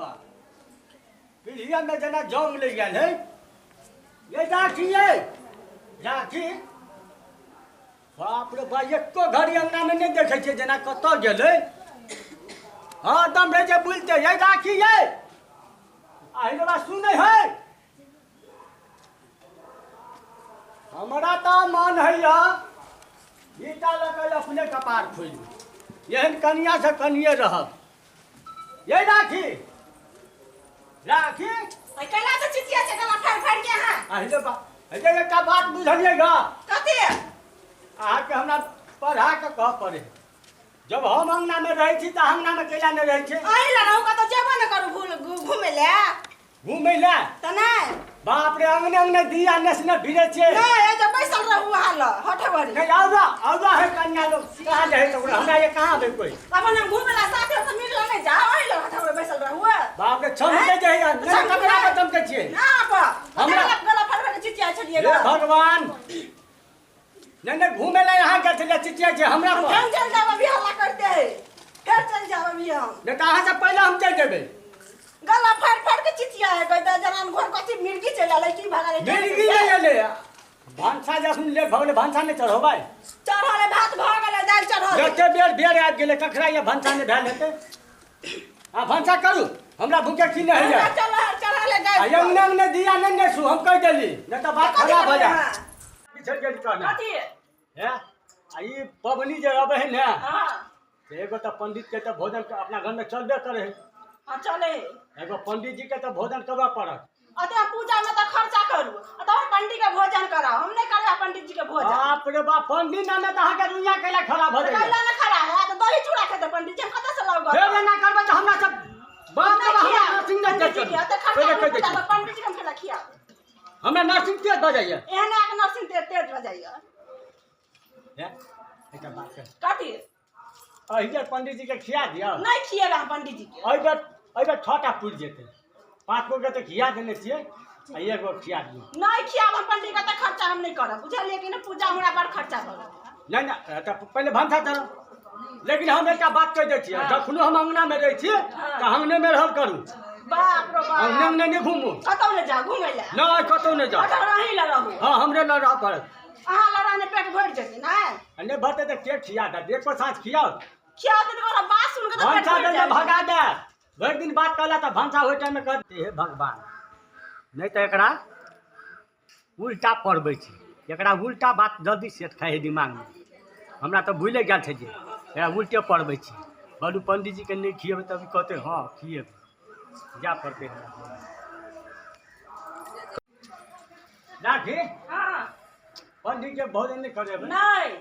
बाप पीढ़िया में जना जंग ले गया है ये राखी है राखी बाप रे बा एको घड़ी अंगना में नहीं देखे छे जना कत गेले हाँ दम रे जे बुलते ये राखी है आइले बा सुने है हमारा तो मन है या गीता लगे अपने कपार खोल यहन कनिया से कनिए रह ये राखी राखी कैला तो चिचिया से गला फाड़ फाड़ के हां अहिले बा अहिले एक बात बुझलिएगा कथि आ के हमरा पढ़ा के कह पड़े जब हम अंगना में रही थी तो अंगना में केला नहीं रही थे आइला रहू का तो जेबो न करू घूमे ले त नहीं बाप रे अंगने अंगने दिया नेसने भिड़े छे नहीं ए जो बैसल रहू हाल हठबड़ी नहीं आउरा है कन्या लोग कहां जाए तो हमरा ये कहां बे कोई अपन हम घूमेला साथे से मिल नहीं जा आइला हठबड़ी बैसल रहू बाप रे छम दे जाइए नहीं कपड़ा पे तुम के छिए ना पा हमरा गला फाड़ फाड़ के चिचिया छलिएगा हे भगवान नहीं घूमे ला यहाँ गए थे चिचिया छे हमरा पर हम चल जाब अभी हल्ला करते फिर चल जाब अभी हम नहीं कहां से पहले हम चल जेबे गला फाड़ फाड़ के चिचिया है गदा जनान घर कथि मिर्गी चला ले की भागा ले मिर्गी नहीं ले भांसा जखन ले भगले भांसा नहीं चढ़ोबै चढ़ले भात भ गेले दाल चढ़ल जते बेर आबि गेले कखरा ये भांसा नहीं भेल हेते आ भांसा करू हमरा भूखे की नहीं है चढ़ले दाल आ यंग नंग ने दिया नहीं नेसु हम कह देली नहीं तो बात खराब हो जा पीछे गेल कहना कथि है आई पबनी जे अब है ना हां एगो तो पंडित के तो भोजन अपना घर में चलबे करे हां चले एगो पंडित जी के तो भोजन करवा पड़त अते पूजा में तो खर्चा करू अते पंडित के भोजन कराओ हम नहीं करे पंडित जी के भोजन बाप रे बाप पंडित ना में तो हां के दुनिया केला खराब हो जाए कैला ना खरा है तो दही चूड़ा खेते पंडित जी हम कत से लाओ फेर ना करबे तो हमरा सब बाप रे हमरा नरसिंह ने दे अते खर्चा तो पंडित जी के खेला खिया हमरा नरसिंह तेज बजाइए एहने एक नरसिंह तेज बजाइए है एकटा बात कर कथि अहिजे पंडित जी के खिया दिया नहीं खिएगा हम पंडित जी के अइबे छटा पूज जेते पांच गो के तो खिया देने छिए आ एगो खिया दियो नहीं खियाब हम पंडित का तो खर्चा हम नहीं करब बुझलिए कि पूजा हमरा पर खर्चा करब नहीं तो पहले भांसा करो लेकिन हम एक बात कह दे छिए जखनो हम अंगना में रही छिए तो अंगने में रहल करू बाप रे बाप अंगने में नहीं घूमू कतौ न जा घुमै ले नहीं कतौ नहीं जा कतौ रही ल रहू हां हमरे ल रह पड़त अहाँ लड़ाने पेट भर जेती नहीं नहीं भरते तो के खिया दे देखो सांस खियाओ खिया दे तो बात सुन के तो पेट भांसा भर दे जाए भगा दे भर दिन बात कहला तो भांसा होय टाइम में कहते हे भगवान नहीं तो एकरा उल्टा पढ़बै छी एकरा उल्टा बात जल्दी सेट खाए दिमाग में हमरा तो भूले गेल छै जे एकरा उल्टे पढ़बै छी बड़ू पंडित जी के नहीं खिएबै तभी कहते हाँ खिएबै जा पड़ते राखी हां पंडित के भोजन नहीं करेबै नहीं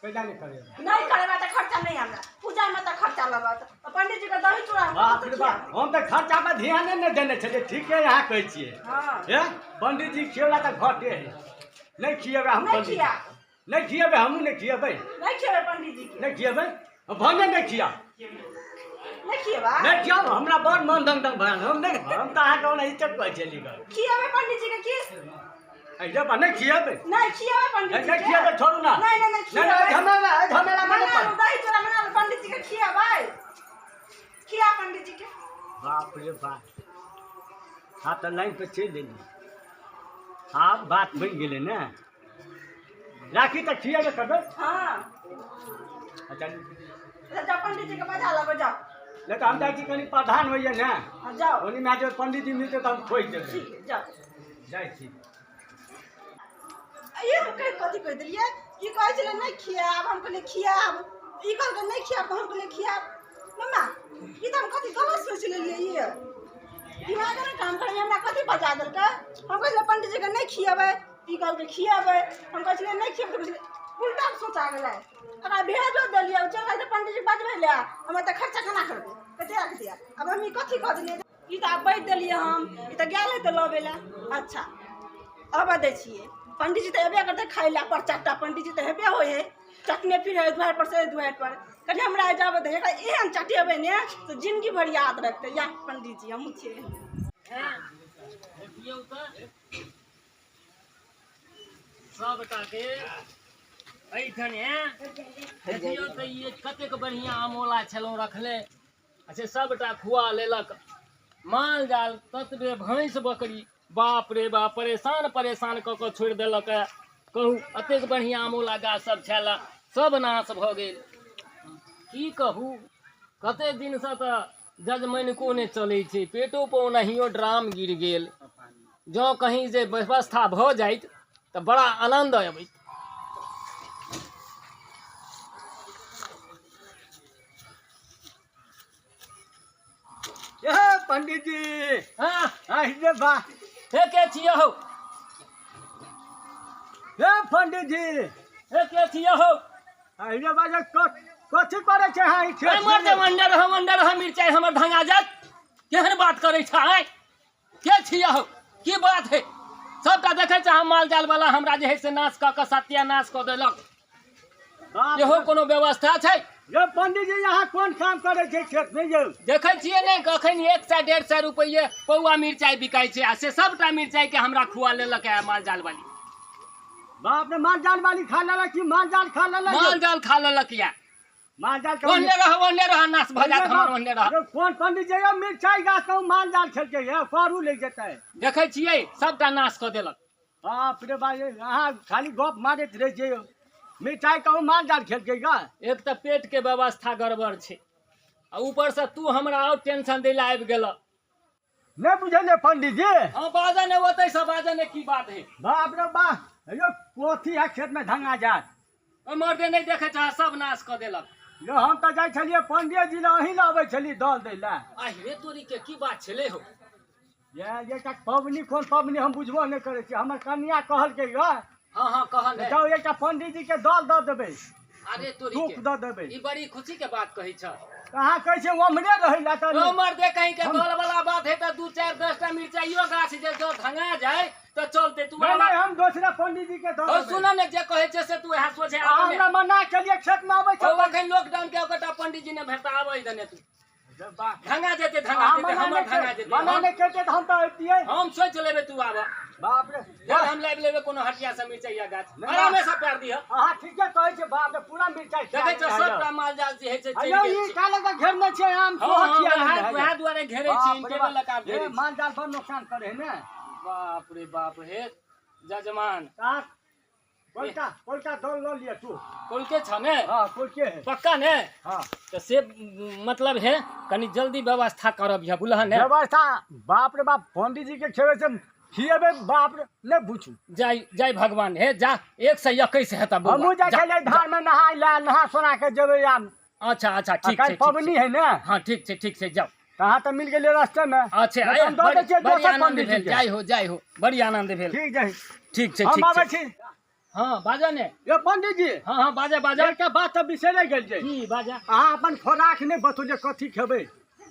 कैला नहीं करेबै नहीं करेगा तो खर्चा नहीं हमरा पूजा में तो खर्चा लगत पंडित जी के दही चूड़ा बाप रे बाप हम तो खर्चा पे ध्यान नहीं देने छे ठीक है यहाँ कहै छियै हां है पंडित जी खिएला तो घटे है नहीं खिएबै हम नहीं पंडित खिया नहीं खिएबै हम नहीं खिएबै नहीं खिएबै पंडित जी के नहीं खिएबै भने नहीं खिया नहीं खिएबा नहीं खिया हमरा बड़ मन दंग दंग भरल हम नहीं हम तो अहाँ के ओना इज्जत कर चली गए खिएबै पंडित जी के की ऐसे बा नहीं खिएबै नहीं खिएबै पंडित जी नहीं के खिएबै छोड़ू ना नहीं नहीं खिएबै झमेला में बना दही चूड़ा बना पंडित जी के खिएबै खिया पंडित जी के बाप रे बाप हाँ तो लाइन पे चल देली हाँ बात बन गेले ना राखी तो खिएबे करबै हां अच्छा जा पंडित जी के बजा लगो जाओ नहीं तो हम जाए छी कनी प्रधान होइए ना हां जाओ ओनी में जो पंडित जी मिलते तो हम खोज देबै ठीक है जाओ जाए छी ये कथी कह दिलिए ई कहै छले नहीं खियाब हम कहले खियाब ई कहल के नहीं खियाब हम कहले खियाब मम्मा ई त हम कथी गलत सोच लेलिए ये दिमाग में काम करे हमरा कथी बजा देलकै हम कहले पंडित जी के नहीं खियाबै ई कहल के खियाबै हम कहै छले नहीं खियाब तो उल्टा सोचा गेलै अगर भेजो देलिए चल के पंडित जी बजबै ले हम त खर्चा केना करबै कते रख दिया अब हम ई कथी कह दिलिए ई त अब बैठ देलिए हम ई त गेल है त लबे ला अच्छा अब दै छिए पंडित जी तो हेबे करते खाई ला पर चाटा पंडित जी तो हेबे हो है चटने फिर है द्वार पर से द्वार पर कभी हमरा जाब दे एहन चटेबे ने तो जिंदगी भर याद रखते या पंडित जी हम छे हां देखियो त सबटा के एठन है देखियो त ये कतेक बढ़िया आमोला छलो रखले से सबटा खुआ लेलक। माल जाल ततबे भैंस बकरी बाप रे बाप परेशान परेशान कऽ कऽ छोड़ि देलक। कहू अतेक बढ़िआँ आमोला गाछ सब छलए सब नाश भऽ गेल। की कहू कतेक दिनसँ तऽ जजमनिको नहि चलै छै, पेटो पर ओनाहियो ड्राम गिर गेल। जँ कहीं जे व्यवस्था भऽ जाइत तऽ बड़ा आनन्द अबैत। पंडित जी हाँ रे बा हे के छियै हौ, हे पंडित जी हे के छियै हौ? रे बा कथी करे छै अहाँ ई खेत मर जे मंडर रह मिरचाई हमर धंगा जात। केहन बात करै छ आइ? के छियै हौ? की बात है? सबटा देखै छ हम माल जाल वाला हमरा जे है से नाश कऽ कऽ सत्यानाश कऽ देलक। इहो कोनो व्यवस्था छै? ये पंडित जी यहाँ कोन काम करे छै खेत में यौ? देखै छियै ने कखन 100 150 रुपये पौआ मिरचाई बिकाइ छै आ से सबटा मिरचाई के हमरा खुआ लेलक है माल जाल वाली। बाप रे माल जाल वाली खा लेलक कि माल जाल खा लेलक? माल जाल खा लेलक या माल जाल ओन्ने रह नाश भऽ जात हमर ओन्ने रह। कोन पंडित जी ये मिरचाई गाछ का माल जाल खेलकै है करू ले जेतै। देखै छियै सबटा नाश कऽ देलक। बाप रे बा अहाँ खाली गप मारैत रहे छियै। मिरचाई का माल जाल खेलकै का? एक तऽ पेट के व्यवस्था गड़बड़ छै आ ऊपर से तू हमरा और टेंशन दै ला आबि गेल। नहीं बुझलिए पंडित जी? हाँ बाजा ने होतै सब बाजा ने की बात है? बाप रे बा यो पोथी है खेत में धंगा जात। ओ मर्दे नहीं देखे छ सब नाश कऽ देलक। यो हम तो जाय छलिए पंडित जी ल अहीं ल आबै छली दल दै ला। आहिरे तोरी के की बात छले हो? ये का पबनी कोन पबनी हम बुझबो नहीं करे छी। हमर कन्या कहलकै ग हाँ कहल है। जाओ एकटा पंडित जी के दल द देबै। अरे तोरी दुख के द देबै। ई बड़ी खुशी के बात कही छ। कहाँ कहै छै ओमरे रहै ला त ओ मर्दे कहीं के दल वाला बात है त 2 4 10 टा मिर्चाइयो गाछ जे जो धंगा जाए त चलते तू नहीं हम दूसरा पंडित जी के दल ओ सुन ने जे कहे छै से तू यहाँ सोचे हमरा मना केलिए खेत में आबै ओ छै। अखन लॉकडाउन के ओकटा पंडित जी ने भेटा आबै दने तू बा धंगा जेते हमर धंगा जेते। मना नहीं करते तो हम तो अतिए। हम सोच लेबे तू आब बाप रे यार हम लाइब लेबे कोनो हटिया से मिर्चाइया गाछ आराम से पैर दिह। हां ठीक है कहै छै बाप रे पूरा मिरचाई देखे छ सबटा माल जाल से है छै चल अयो ई काले का घेर में छै आम सोहखिया है। वह दुआरे घेरे छी इन टेबल लगा घेरे छी। माल जाल पर नुकसान करे है ना। बाप रे बाप हे जजमान का कोलका दल ल लिया तू। कोल के छ ने? हां कोल के है पक्का ने? हां तो से मतलब है कनी जल्दी व्यवस्था करब या बुलह ने व्यवस्था। बाप रे बाप पंडित जी के खेवे से खिएबे बाप रे ने पूछू। जय भगवान हे जा 121 है तब हमहू जा चले धार में नहाय ला नहा सोना के जेबे यार। अच्छा ठीक है पबनी है ना। हाँ ठीक से जाओ। कहाँ तो मिल गेले रास्ते में। अच्छा बड़ी आनंद भेल जाय हो बड़ी आनंद भेल। ठीक है ठीक छै हम आबै छी। हाँ बाजा ने ये पंडित जी हाँ बाजा एकटा बात तो बिसरे गेल छै। की बाजा? अहाँ अपन खोराक नहीं बतौले कथी खेबै?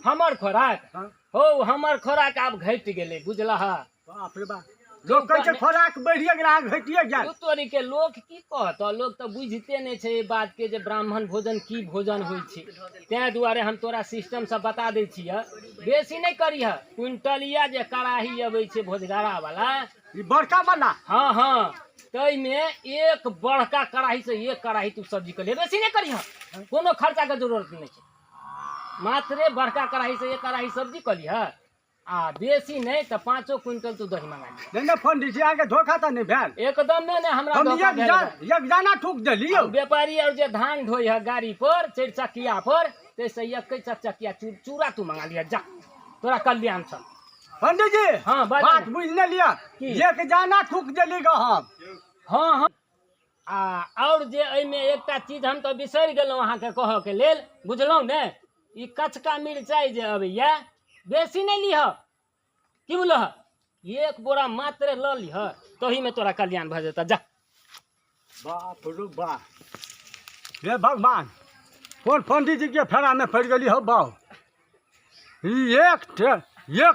हमर खोराक हाँ? हो हमर खोराक आब घट गेलै बुझलह। बाप रे बाप लोग कहै छै खोराक बढ़िए गेल अहाँ घटिए गेल। तू तोरी के लोग की कहत? लोग तो बुझते नहीं छै ई बात के जे ब्राह्मण भोजन की भोजन होइ छै। तै दुआरे हम तोरा सिस्टम से बता दै छियै बेसी नहीं करिह। क्विंटलिया जे कड़ाही अबै छै भोजगरा वाला ई बड़का वाला हाँ तई में एक बड़का कड़ाही से एक कड़ाही तू सब्जी कर ले। बेसी नहीं करिह कोनो खर्चा के जरूरत नहीं छै। मात्रे बड़का कड़ाही से एक कड़ाही सब्जी कर लिह आ बेसी नहीं तो 5 क्विंटल तू दही मंगा ली। नहीं पंडित जी आगे धोखा तो नहीं भेल? एकदम नहीं हमरा हम धोखा भेल। एक जाना ठुक देलियो। व्यापारी और जे धान ढोई है गाड़ी पर 4 चक्किया पर तैसे 21 चक्किया चूरा तू मंगा लिया जा तोरा कल्याण छ। पंडित जी हाँ, बात बुझने लिया एक जाना ठुक देली ग हम। हाँ और जे एमे एकटा चीज हम तो बिसर गेलहुँ अहाँ के कह के लेल बुझलहुँ ने ई कचका मिरचाई जे अबैया बेसी नहीं लिह की बोलह एक बोरा मात्र ल लिह तही में तोरा कल्याण भ जेता जा। बाप रे बाप हे भगवान कौन पंडित जी के फेरा में पड़ गई हो बाऊ। एक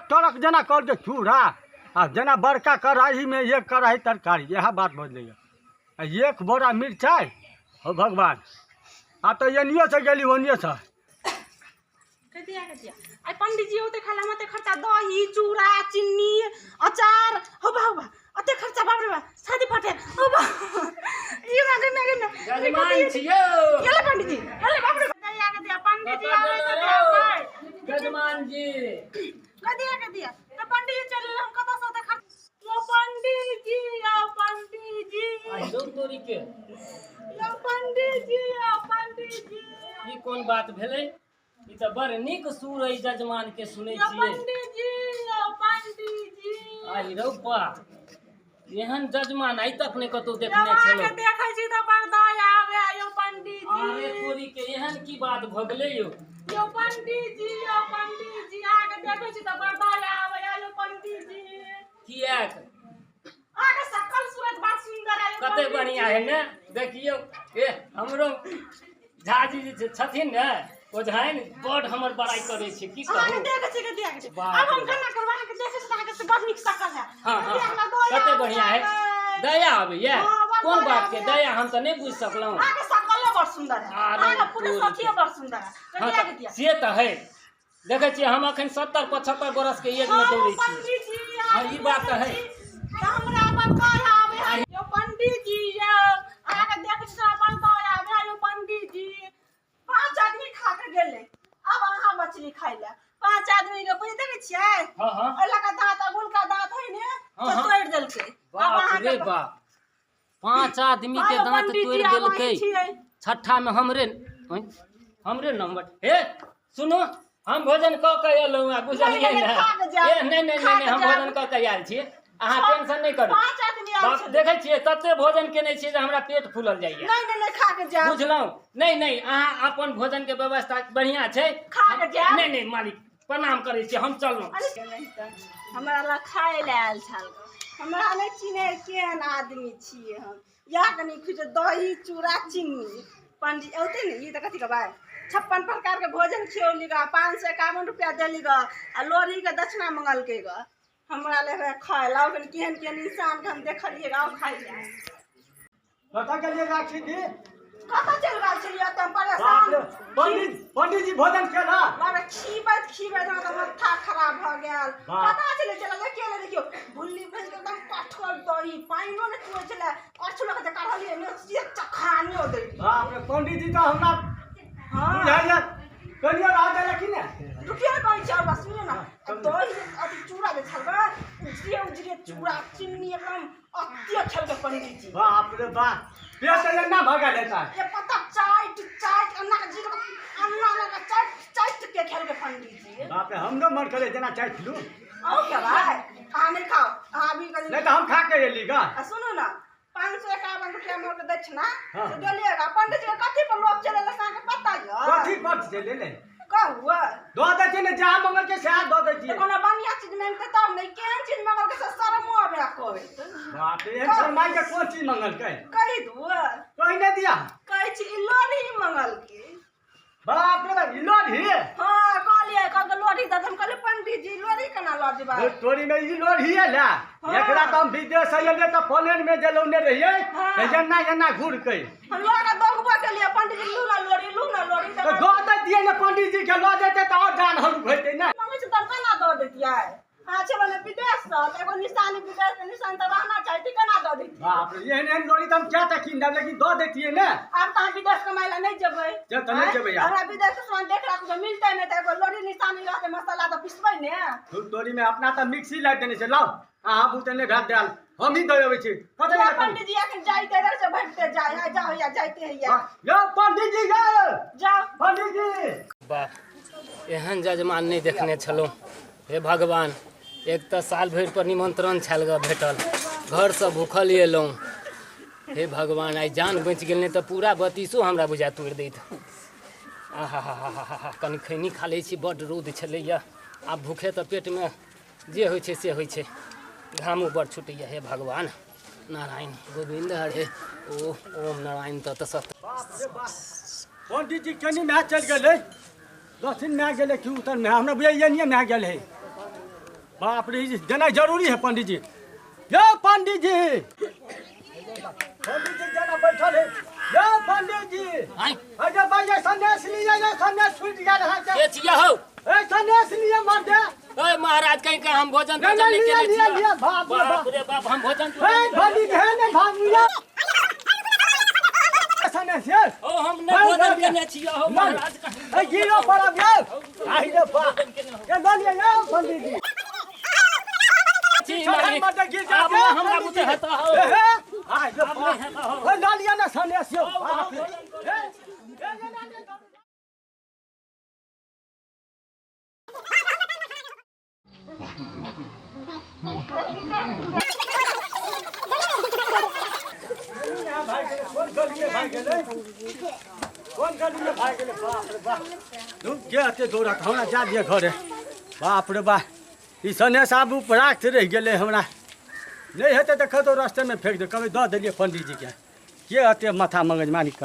टरक जना कर दे चूड़ा आ जना बड़का कढ़ाई में एक कढ़ाई तरकारी यह बात बदलेगा। एक बोरा मिर्चाई हो भगवान आ तो एनियो से गेली ओनियो से आई पंडित जी होते खाला मते खर्चा दही चूड़ा चीनी अचार हो बा अते खर्चा बाप रे बा शादी पटे हो बा ई ना जजमान छियो येले पंडित जी येले बाप रे पंडित जी आवे तो जजमान जी। कह दिया तो पंडित जी चल हम कत से देखा यो पंडित जी यो पंडित जी आई लोग तोरी के यो पंडित जी यो पंडित जी ई कोन बात भेलै? ई त बड़ नीक सुर है जजमान के सुनै यो छियै। पंडित जी यो पंडित जी आई रौपा एहन जजमान आई तक नहीं कतौ देखने जब छलो। आके देखै छी त बड़ दया आवे यो पंडित अरे जी तोरी के एहन की बात भ गेलै यो? यो पंडित जी आके देखै छी त बड़ दया आवे यो पंडित जी कियाक? आगे सकल सूरत बड़ सुंदर है यो कते पंडित बढ़िया जी। है ने देखियो। ए हमरो झाजी जे छथिन ने ओझाइन बड़ हमर बड़ाई करे छै की आगे कहू। देखै छी के देख छी बाप अब हम रे केना करबा के देखे छी आगे से बड़ नीक सकल है हाँ हाँ देख ना दया कते बढ़िया है। दया आबैया? हाँ, बड़ कोन दया बात के आबैया। दया हम त नहीं बुझ सकलौं। आगे सकल बड़ सुंदर है अरे आगे पूरे तोरी सखिए बड़ सुंदर है हाँ कहिया के त दिया से त है। देखै छियै हम अखन 70-75 बरस के एज में दौड़ै छी। पंडित जी हाँ, ई बात त है। हमरा बड़ दया आवे यो पंडित जी यो आगे देख छी बड़ दया आवे यो पंडित जी 5 आदमी खा के गेले अब अहाँ मछली खाइ ले 5 आदमी के बुझ देखे छियै हाँ हाँ ओइ लगा दांत अगुल का दांत है ने हाँ, तो हाँ। तोड़ देलकै अब बाप अहाँ रे बाप 5 आदमी के दांत तोड़ देलकै। छठा में हमरे नंबर हे सुनो हम भोजन क के एलहुँ आ बुझलियै नहीं, ने। खा के जाओ, ए नहीं खा के हम जाओ। भोजन क के आयल छी। अहाँ टेंशन नहीं करू। 5 आदमी आयल बाप छलै देखै छियै कते भोजन केने छियै जे हमरा पेट फूलल जाइए। नहीं खा के जाओ बुझलहुँ? नहीं अहाँ अपन भोजन के व्यवस्था बढ़िया छै। खा के जाओ। नहीं मालिक प्रणाम करै छी हम चललहुँ। हमरा ला खाए ले आयल छल हमरा नहीं चिन्हे केहन आदमी छियै हम या कनी खुज दही चूड़ा चीनी पंडित औते ने ई त कथी कहबै 56 प्रकार के भोजन खियौली ग 551 रुपया देली ग आ लोरी के दक्षिणा मंगल के ग हमरा ले खाए लाओ कनी केहन इंसान के हम देखलिए गाओ खाई ले कतऽ गेलियै राखी जी? कत चल गेल छलिए त बाप रे, परेशान पंडित जी भोजन केला? बाबा खीबैत त माथा खराब भ गेल वाह। पता चले चला लेके ले देखियो भुल्ली भेज के एकदम कठोर दही पाइनो ने चुए चला कठुला के काढ़लिए ने से चखानियो दे बाप रे, पंडित जी तो हमरा हां बुझाइया कनिया रह देले कि ने? रुकिए कहै छै बस सुनिए ना दही अति चूड़ा दे छलबा उजरे चूड़ा चीनी एकदम अति छल के पंडित जी बाप रे बाप, पेट एना भगा देता। ये पता चाट अन्ना के जीरो अन्ना लगा चाट के खेल के पंडित जी बाप रे, हमरो मन करे जेना चाट लू। आओ क्या भाई कहाँ नहीं खाओ हाँ भी कर नहीं तो हम खा के एली गा। सुनो ना 551 रुपया मोर के दक्षिणा हाँ। से देलिएगा पंडित जी कथी पर लोग चले लगा के पता है कथी पर से ले ले का हुआ दो देती ने जहाँ मंगल के से दो देती तो कोनो बढ़िया चीज मांगते तब नहीं केहन चीज मंगल के से शर्मो आबे कोई बाप रे, एक माई के कौन चीज मंगल के? कही दू कहीं नहीं दिया। कही छी लोरी मंगल के बाप रे बाप, लोढ़ी? हां कहलिए कल के लोरी दे हम कहले पंडित जी लोरी केना ल देबा वो तोरी में ई लोढ़ी है ला। हाँ। एकरा तो हम विदेश से एले तो प्लेन में जलौने रहिए। हाँ। एना घूर के हम लोग दगबा के लिए पंडित जी लू ना लोरी तो दो देतिए ने पंडित जी के लो देते तो और जान हम होते ना। मम्मी से तब केना दो देतियै हां चलो ने विदेश से एगो निशानी विदेश के निशान तो रहना चाहिए केना दो देतियै बाप रे, एहन लोढ़ी तो हम क्या तक किन देब, लेकिन दो देतिए ना। अब तो हम विदेश कमाई ला नहीं जेबै जे तो नहीं जेबै यार। हमरा विदेश के सामान देख रहा कुछ मिलते नहीं तो एगो लोरी निशानी रहते मसाला तो पिसबै ने तू तोरी में अपना तो मिक्सी लाइट देने से लाओ अहाँ बुतने घर डाल हम ही दे अबै छी। कते या में पंडित जी अखन जाइते रह से भटते जाय आ जाओ या जाइते है या यो पंडित जी यो जाओ पंडित जी। वाह एहन जजमान नहीं देखने छलहुँ। हे भगवान, एक तो साल भरि पर निमंत्रण छल ग भेटल, घर से भूखल एलहुँ। हे भगवान, आई जान बच गेल नहीं तो पूरा बत्तीसो हमरा बुझा तोड़ दैत। आहा कनि खैनी खा लै छी, बड्ड रौद छलैया। आब भूखे तो पेट में जे होइ छै से होइ छै, घामो बड़ छुटैया। हे भगवान, नारायण गोविंद हरे ओम नारायण तत्सत। बाप रे बाप, पंडित जी कनी में चल गेले, 10 दिन में गेले कि उतर में हमरा बुझाइए नहीं में गेले। बाप रे, देना जरूरी है पंडित जी। यो पंडित जी, पंडित जी जना बैठल है। यो पंडित जी, आई अरे भाई सन्यास लिए, ये सन्यास छूट गया है। के छिया हो? ए सन्यास लिए मर दे। ओए महाराज, कहीं का हम भोजन नहीं, नहीं लिया, केने लिया, छियै। लिया, बाप रे बाप। बाप रे बाप, हम भोजन ए पंडित है ने भाग लिया। सन्यासी है ओ हम नहीं भोजन केने छियै हो महाराज का ए गिरो परब यौ आइ रे बा ये ललिए यौ पंडित जी छी मालिक मालिक मत गिर जा अब हमरा बुते हेता हो आइ रे बा ओ ललिए ना सन्यासी हो बाप रे कौन गलिए भाग गेलै बाप रे बाप तुम के अते दौड़त हमरा जा दिए घरे बाप रे बा ई सने साहब उपराक्त रह गेलै हमरा नहीं हेतै तऽ कतौ रास्ते में फेंक दे कभी दऽ देलिए पंडित जी के अते माथा मगजमारी